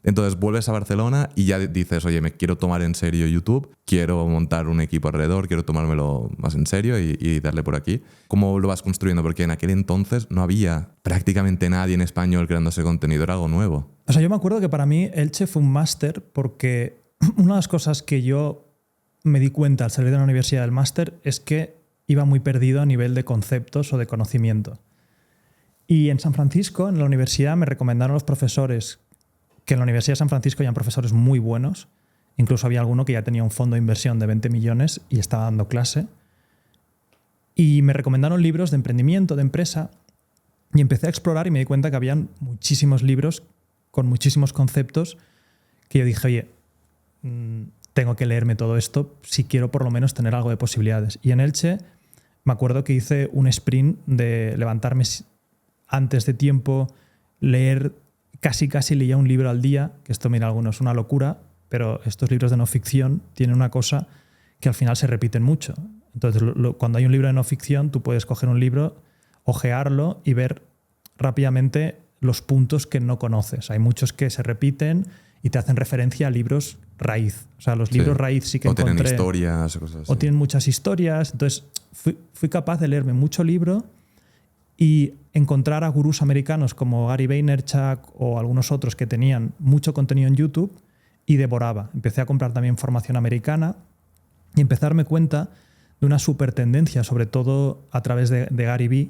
Entonces vuelves a Barcelona y ya dices, oye, me quiero tomar en serio YouTube, quiero montar un equipo alrededor, quiero tomármelo más en serio y darle por aquí. ¿Cómo lo vas construyendo? Porque en aquel entonces no había prácticamente nadie en español creándose contenido, era algo nuevo. O sea, yo me acuerdo que para mí Elche fue un máster porque una de las cosas que yo me di cuenta al salir de la universidad del máster es que iba muy perdido a nivel de conceptos o de conocimiento. Y en San Francisco, en la universidad, me recomendaron los profesores que en la Universidad de San Francisco habían profesores muy buenos. Incluso había alguno que ya tenía un fondo de inversión de 20 millones y estaba dando clase. Y me recomendaron libros de emprendimiento, de empresa. Y empecé a explorar y me di cuenta que habían muchísimos libros con muchísimos conceptos que yo dije, oye, tengo que leerme todo esto si quiero por lo menos tener algo de posibilidades. Y en Elche me acuerdo que hice un sprint de levantarme antes de tiempo, leer, casi leía un libro al día, que esto, mira, algunos es una locura, pero estos libros de no ficción tienen una cosa que al final se repiten mucho. Entonces, cuando hay un libro de no ficción, tú puedes coger un libro, ojearlo y ver rápidamente los puntos que no conoces. Hay muchos que se repiten y te hacen referencia a libros raíz. O sea, los libros raíz sí que encontré. O tienen historias o cosas así. O tienen muchas historias. Entonces, fui capaz de leerme mucho libro y encontrar a gurús americanos como Gary Vaynerchuk o algunos otros que tenían mucho contenido en YouTube y devoraba. Empecé a comprar también formación americana y empecé a darme cuenta de una super tendencia, sobre todo a través de Gary Vee,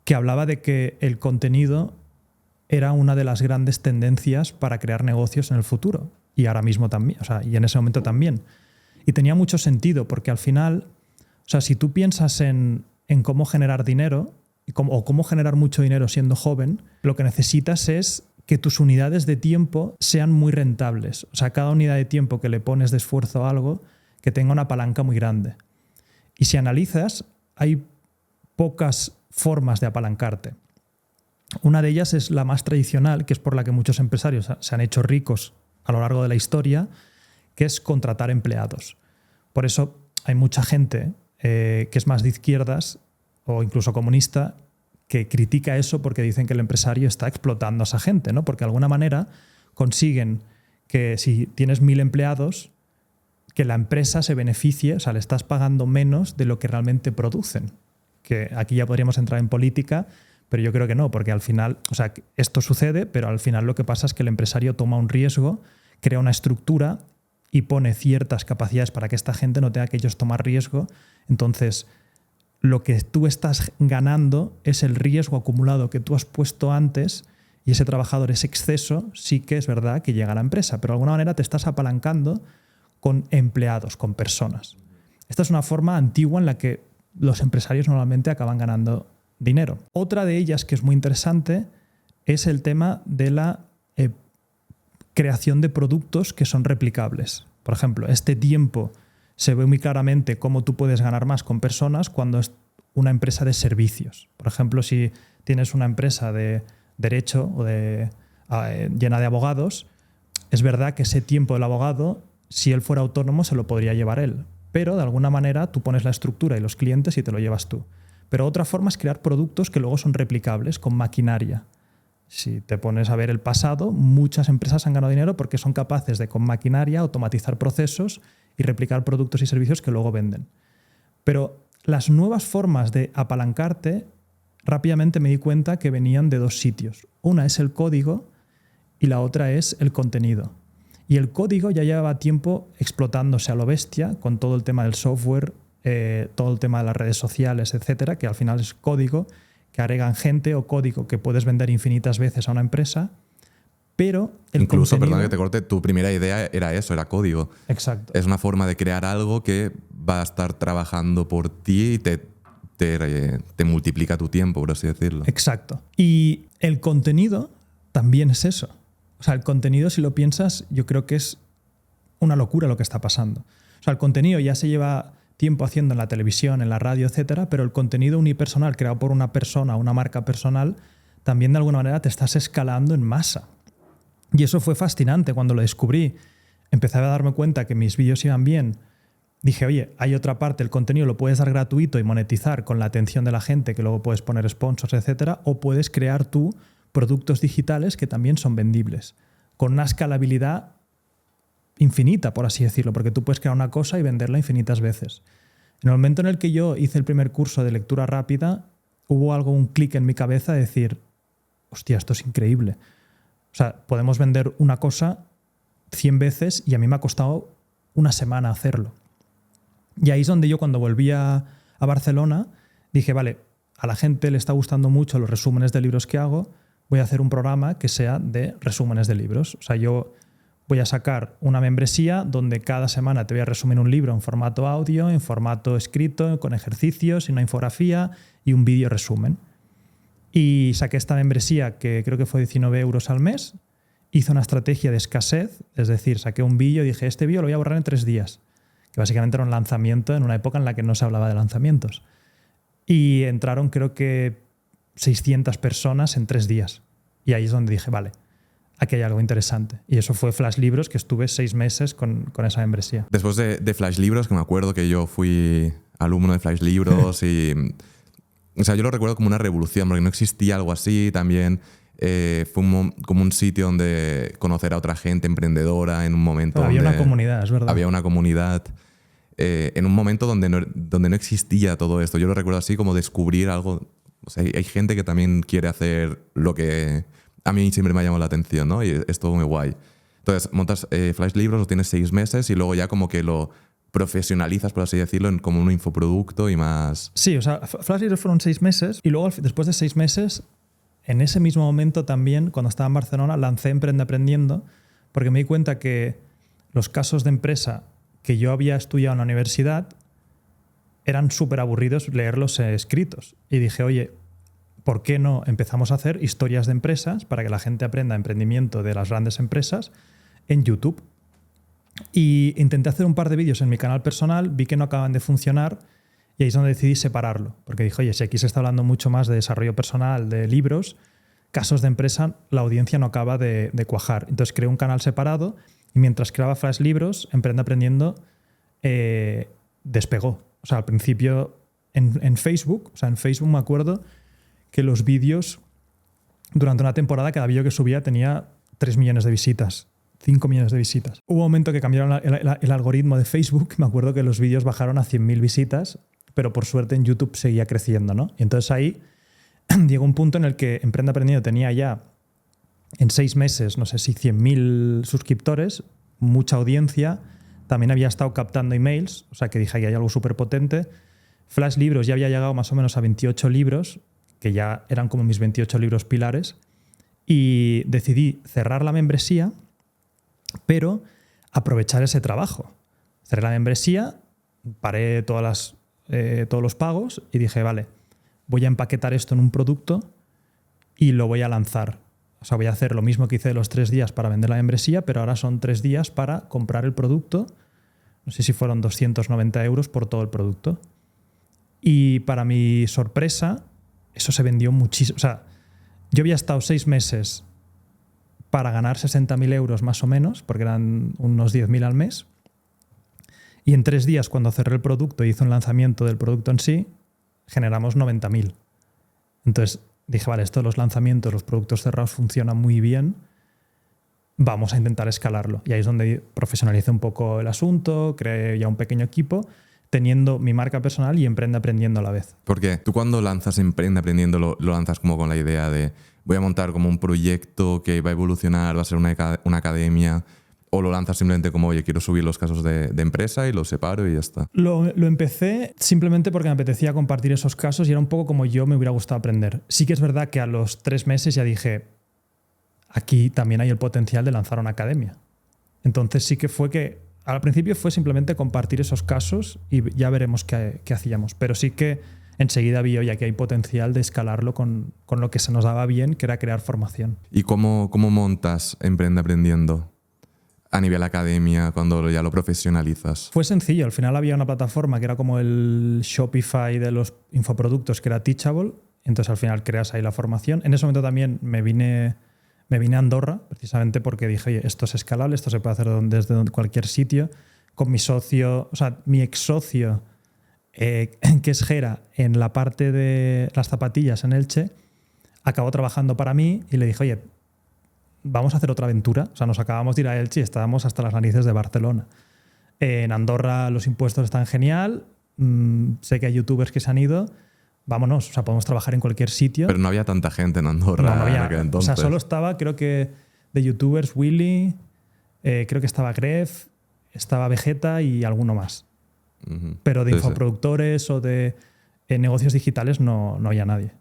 que hablaba de que el contenido era una de las grandes tendencias para crear negocios en el futuro. Y ahora mismo también, o sea, y en ese momento también. Y tenía mucho sentido, porque al final, o sea, si tú piensas en cómo generar dinero o cómo generar mucho dinero siendo joven, lo que necesitas es que tus unidades de tiempo sean muy rentables. O sea, cada unidad de tiempo que le pones de esfuerzo a algo, que tenga una palanca muy grande. Y si analizas, hay pocas formas de apalancarte. Una de ellas es la más tradicional, que es por la que muchos empresarios se han hecho ricos a lo largo de la historia, que es contratar empleados. Por eso hay mucha gente que es más de izquierdas o incluso comunista que critica eso porque dicen que el empresario está explotando a esa gente, ¿no? Porque de alguna manera consiguen que si tienes 1000 empleados, que la empresa se beneficie, o sea, le estás pagando menos de lo que realmente producen. Que aquí ya podríamos entrar en política, pero yo creo que no, porque al final, o sea, esto sucede, pero al final lo que pasa es que el empresario toma un riesgo, crea una estructura y pone ciertas capacidades para que esta gente no tenga que ellos tomar riesgo. Entonces, lo que tú estás ganando es el riesgo acumulado que tú has puesto antes y ese trabajador, ese exceso, sí que es verdad que llega a la empresa, pero de alguna manera te estás apalancando con empleados, con personas. Esta es una forma antigua en la que los empresarios normalmente acaban ganando dinero. Otra de ellas que es muy interesante es el tema de la creación de productos que son replicables. Por ejemplo, este tiempo se ve muy claramente cómo tú puedes ganar más con personas cuando es una empresa de servicios. Por ejemplo, si tienes una empresa de derecho o llena de abogados, es verdad que ese tiempo del abogado, si él fuera autónomo, se lo podría llevar él. Pero de alguna manera tú pones la estructura y los clientes y te lo llevas tú. Pero otra forma es crear productos que luego son replicables con maquinaria. Si te pones a ver el pasado, muchas empresas han ganado dinero porque son capaces de, con maquinaria, automatizar procesos y replicar productos y servicios que luego venden. Pero las nuevas formas de apalancarte, rápidamente me di cuenta que venían de dos sitios. Una es el código y la otra es el contenido. Y el código ya llevaba tiempo explotándose a lo bestia con todo el tema del software, todo el tema de las redes sociales, etcétera, que al final es código que agregan gente o código que puedes vender infinitas veces a una empresa, pero incluso, perdón que te corte, tu primera idea era eso, era código. Exacto. Es una forma de crear algo que va a estar trabajando por ti y te multiplica tu tiempo, por así decirlo. Exacto. Y el contenido también es eso. O sea, el contenido, si lo piensas, yo creo que es una locura lo que está pasando. O sea, el contenido ya se lleva tiempo haciendo en la televisión, en la radio, etcétera, pero el contenido unipersonal creado por una persona, una marca personal, también de alguna manera te estás escalando en masa. Y eso fue fascinante cuando lo descubrí. Empecé a darme cuenta que mis vídeos iban bien. Dije, oye, hay otra parte, el contenido lo puedes dar gratuito y monetizar con la atención de la gente, que luego puedes poner sponsors, etcétera, o puedes crear tú productos digitales que también son vendibles. con una escalabilidad infinita, por así decirlo, porque tú puedes crear una cosa y venderla infinitas veces. En el momento en el que yo hice el primer curso de lectura rápida, hubo un clic en mi cabeza de decir, hostia, esto es increíble. O sea, podemos vender una cosa 100 veces y a mí me ha costado una semana hacerlo. Y ahí es donde yo, cuando volví a Barcelona, dije, vale, a la gente le está gustando mucho los resúmenes de libros que hago, voy a hacer un programa que sea de resúmenes de libros. O sea, yo voy a sacar una membresía donde cada semana te voy a resumir un libro en formato audio, en formato escrito, con ejercicios y una infografía y un vídeo resumen. Y saqué esta membresía, que creo que fue 19 euros al mes. Hice una estrategia de escasez, es decir, saqué un vídeo y dije, este vídeo lo voy a borrar en 3 días. Que básicamente era un lanzamiento en una época en la que no se hablaba de lanzamientos. Y entraron, creo que 600 personas en 3 días. Y ahí es donde dije, vale, aquí hay algo interesante. Y eso fue Flash Libros, que estuve 6 meses con esa membresía. Después de Flash Libros, que me acuerdo que yo fui alumno de Flash Libros y... O sea, yo lo recuerdo como una revolución, porque no existía algo así. También fue como un sitio donde conocer a otra gente emprendedora en un momento. Había una comunidad, es verdad. Había una comunidad en un momento donde no existía todo esto. Yo lo recuerdo así, como descubrir algo. O sea, hay gente que también quiere hacer lo que a mí siempre me ha llamado la atención, ¿no? Y es todo muy guay. Entonces, montas Flash Libros, lo tienes 6 meses y luego ya como que lo profesionalizas, por así decirlo, en como un infoproducto y más... Sí, o sea, Flash Libros fueron 6 meses y luego, después de 6 meses, en ese mismo momento también, cuando estaba en Barcelona, lancé Emprende Aprendiendo, porque me di cuenta que los casos de empresa que yo había estudiado en la universidad eran súper aburridos leerlos escritos. Y dije, oye, ¿por qué no empezamos a hacer historias de empresas para que la gente aprenda emprendimiento de las grandes empresas en YouTube? Y intenté hacer un par de vídeos en mi canal personal, vi que no acaban de funcionar y ahí es donde decidí separarlo. Porque dije, oye, si aquí se está hablando mucho más de desarrollo personal, de libros, casos de empresa, la audiencia no acaba de cuajar. Entonces creé un canal separado y mientras creaba Flash Libros, Emprende Aprendiendo despegó. O sea, al principio en Facebook, o sea, en Facebook me acuerdo que los vídeos, durante una temporada, cada vídeo que subía tenía 3 millones de visitas, 5 millones de visitas. Hubo un momento que cambiaron el algoritmo de Facebook, me acuerdo que los vídeos bajaron a 100.000 visitas, pero por suerte en YouTube seguía creciendo, ¿no? Y entonces ahí llegó un punto en el que Emprende Aprendiendo tenía ya en 6 meses, no sé si 100.000 suscriptores, mucha audiencia, también había estado captando emails, o sea que dije, ahí hay algo súper potente. Flash Libros ya había llegado más o menos a 28 libros, que ya eran como mis 28 libros pilares, y decidí cerrar la membresía, pero aprovechar ese trabajo. Cerré la membresía, paré todos los pagos y dije, vale, voy a empaquetar esto en un producto y lo voy a lanzar. O sea, voy a hacer lo mismo que hice de los 3 días para vender la membresía, pero ahora son 3 días para comprar el producto. No sé si fueron 290 euros por todo el producto. Y para mi sorpresa, eso se vendió muchísimo. O sea, yo había estado 6 meses para ganar 60.000 euros más o menos, porque eran unos 10.000 al mes. Y en 3 días, cuando cerré el producto y hice un lanzamiento del producto en sí, generamos 90.000. Entonces dije, vale, esto de los lanzamientos, los productos cerrados funcionan muy bien, vamos a intentar escalarlo. Y ahí es donde profesionalicé un poco el asunto, creé ya un pequeño equipo, teniendo mi marca personal y Emprende Aprendiendo a la vez. Porque tú, cuando lanzas Emprende Aprendiendo, lo lanzas como con la idea de voy a montar como un proyecto que va a evolucionar, va a ser una academia, o lo lanzas simplemente como, oye, quiero subir los casos de empresa y los separo y ya está. Lo empecé simplemente porque me apetecía compartir esos casos y era un poco como yo me hubiera gustado aprender. Sí que es verdad que a los 3 meses ya dije, aquí también hay el potencial de lanzar una academia. Entonces sí que fue que, al principio fue simplemente compartir esos casos y ya veremos qué hacíamos. Pero sí que enseguida vi, oye, aquí hay potencial de escalarlo con lo que se nos daba bien, que era crear formación. ¿Y cómo montas Emprende Aprendiendo a nivel academia cuando ya lo profesionalizas? Fue sencillo. Al final había una plataforma que era como el Shopify de los infoproductos, que era Teachable. Entonces al final creas ahí la formación. En ese momento también me vine a Andorra, precisamente porque dije, oye, esto es escalable, esto se puede hacer desde cualquier sitio. Con mi socio, o sea, mi ex socio, que es Gera, en la parte de las zapatillas en Elche, acabó trabajando para mí y le dije, oye, vamos a hacer otra aventura. O sea, nos acabamos de ir a Elche y estábamos hasta las narices de Barcelona. En Andorra los impuestos están genial. Sé que hay youtubers que se han ido. Vámonos, o sea, podemos trabajar en cualquier sitio. Pero no había tanta gente en Andorra No había, en aquel entonces. o sea, solo estaba, creo que de youtubers, Willy, creo que estaba Gref, estaba Vegeta y alguno más. Pero de Sí, infoproductores o de negocios digitales no había nadie.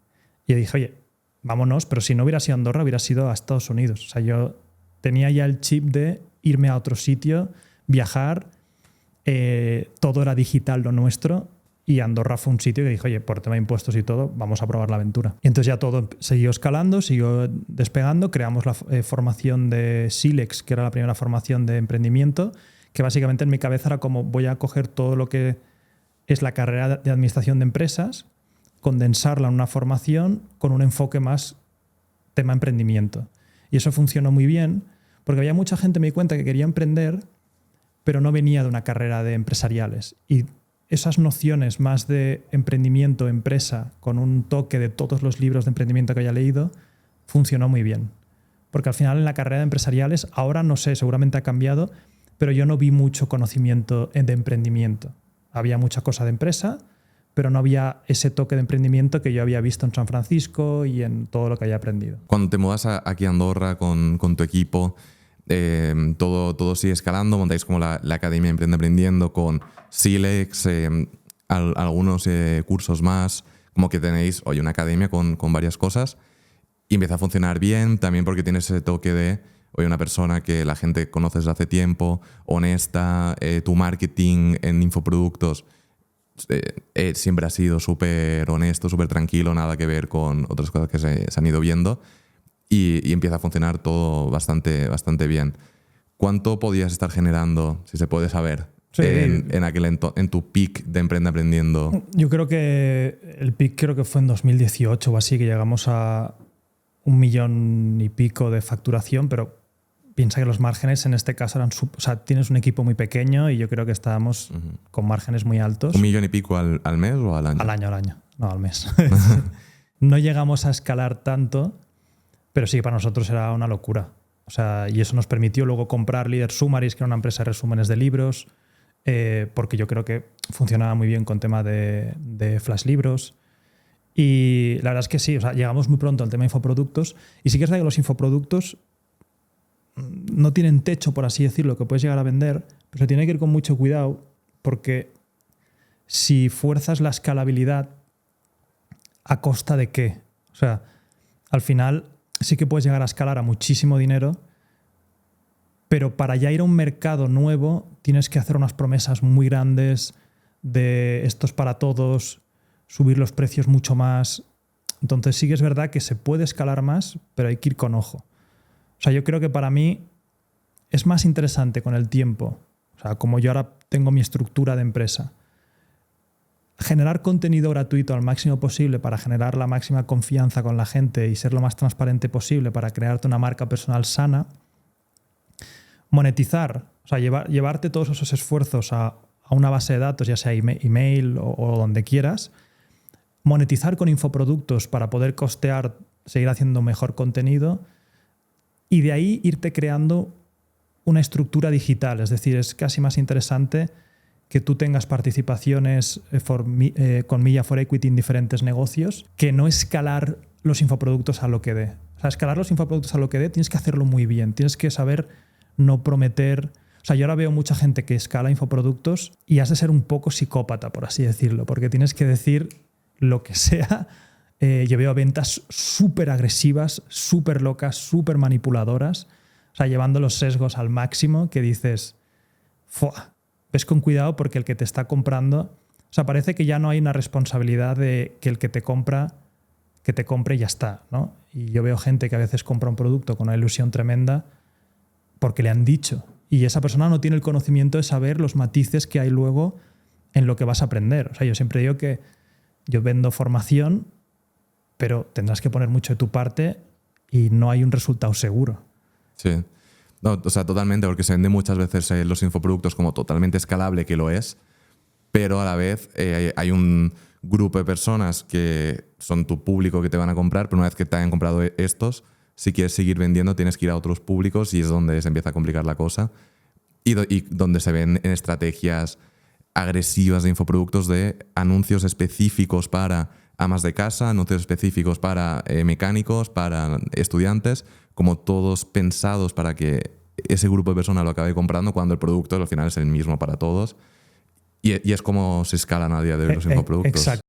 Y yo dije, oye, vámonos, pero si no hubiera sido Andorra, hubiera sido a Estados Unidos. O sea, yo tenía ya el chip de irme a otro sitio, viajar, todo era digital lo nuestro, y Andorra fue un sitio que dije, oye, por tema de impuestos y todo, vamos a probar la aventura. Y entonces ya todo siguió escalando, siguió despegando, creamos la formación de Silex, que era la primera formación de emprendimiento, que básicamente en mi cabeza era como voy a coger todo lo que es la carrera de administración de empresas, condensarla en una formación con un enfoque más tema emprendimiento. Y eso funcionó muy bien, porque había mucha gente, me di cuenta, que quería emprender, pero no venía de una carrera de empresariales. Y esas nociones más de emprendimiento, empresa, con un toque de todos los libros de emprendimiento que haya leído, funcionó muy bien. Porque al final en la carrera de empresariales, ahora no sé, seguramente ha cambiado, pero yo no vi mucho conocimiento de emprendimiento. Había mucha cosa de empresa, pero no había ese toque de emprendimiento que yo había visto en San Francisco y en todo lo que había aprendido. Cuando te mudas aquí a Andorra con tu equipo, todo sigue escalando, montáis como la Academia Emprende Aprendiendo con Silex, algunos cursos más, como que tenéis hoy una academia con varias cosas y empieza a funcionar bien, también porque tienes ese toque de hoy una persona que la gente conoce desde hace tiempo, honesta, tu marketing en infoproductos siempre ha sido súper honesto, súper tranquilo, nada que ver con otras cosas que se han ido viendo y empieza a funcionar todo bastante bien. ¿Cuánto podías estar generando, si se puede saber, sí, en tu peak de Emprende Aprendiendo? Yo creo que el peak fue en 2018 o así, que llegamos a 1 millón y pico de facturación, pero piensa que los márgenes en este caso eran... O sea, tienes un equipo muy pequeño y yo creo que estábamos con márgenes muy altos. 1 millón y pico al mes o al año? Al año. No, al mes. No llegamos a escalar tanto, pero sí, para nosotros era una locura. O sea, y eso nos permitió luego comprar Leader Summaries, que era una empresa de resúmenes de libros, porque yo creo que funcionaba muy bien con tema de flash libros. Y la verdad es que sí, o sea, llegamos muy pronto al tema de infoproductos. Y sí que es verdad que los infoproductos no tienen techo, por así decirlo, que puedes llegar a vender, pero se tiene que ir con mucho cuidado, porque si fuerzas la escalabilidad, ¿a costa de qué? O sea, al final sí que puedes llegar a escalar a muchísimo dinero, pero para ya ir a un mercado nuevo tienes que hacer unas promesas muy grandes de esto es para todos, subir los precios mucho más. Entonces sí que es verdad que se puede escalar más, pero hay que ir con ojo. O sea, yo creo que para mí es más interesante con el tiempo, o sea, como yo ahora tengo mi estructura de empresa, generar contenido gratuito al máximo posible para generar la máxima confianza con la gente y ser lo más transparente posible para crearte una marca personal sana, monetizar, o sea, llevarte todos esos esfuerzos a una base de datos, ya sea email o donde quieras, monetizar con infoproductos para poder costear, seguir haciendo mejor contenido y de ahí irte creando una estructura digital. Es decir, es casi más interesante que tú tengas participaciones con Milla for Equity en diferentes negocios que no escalar los infoproductos a lo que dé. O sea, escalar los infoproductos a lo que dé tienes que hacerlo muy bien. Tienes que saber no prometer... O sea, yo ahora veo mucha gente que escala infoproductos y has de ser un poco psicópata, por así decirlo, porque tienes que decir lo que sea. Yo veo ventas súper agresivas, súper locas, súper manipuladoras, o sea, llevando los sesgos al máximo, que dices, ¡fua! Ves con cuidado porque el que te está comprando, o sea, parece que ya no hay una responsabilidad de que el que te compre y ya está, ¿no? Y yo veo gente que a veces compra un producto con una ilusión tremenda porque le han dicho. Y esa persona no tiene el conocimiento de saber los matices que hay luego en lo que vas a aprender. O sea, yo siempre digo que yo vendo formación, pero tendrás que poner mucho de tu parte y no hay un resultado seguro. Sí. No, o sea, totalmente, porque se vende muchas veces los infoproductos como totalmente escalable, que lo es, pero a la vez hay un grupo de personas que son tu público que te van a comprar, pero una vez que te hayan comprado estos, si quieres seguir vendiendo tienes que ir a otros públicos y es donde se empieza a complicar la cosa y donde se ven en estrategias agresivas de infoproductos de anuncios específicos para amas de casa, anuncios específicos para mecánicos, para estudiantes, como todos pensados para que ese grupo de personas lo acabe comprando cuando el producto al final es el mismo para todos. Y es como se escalan a día de hoy los infoproductos. Exacto.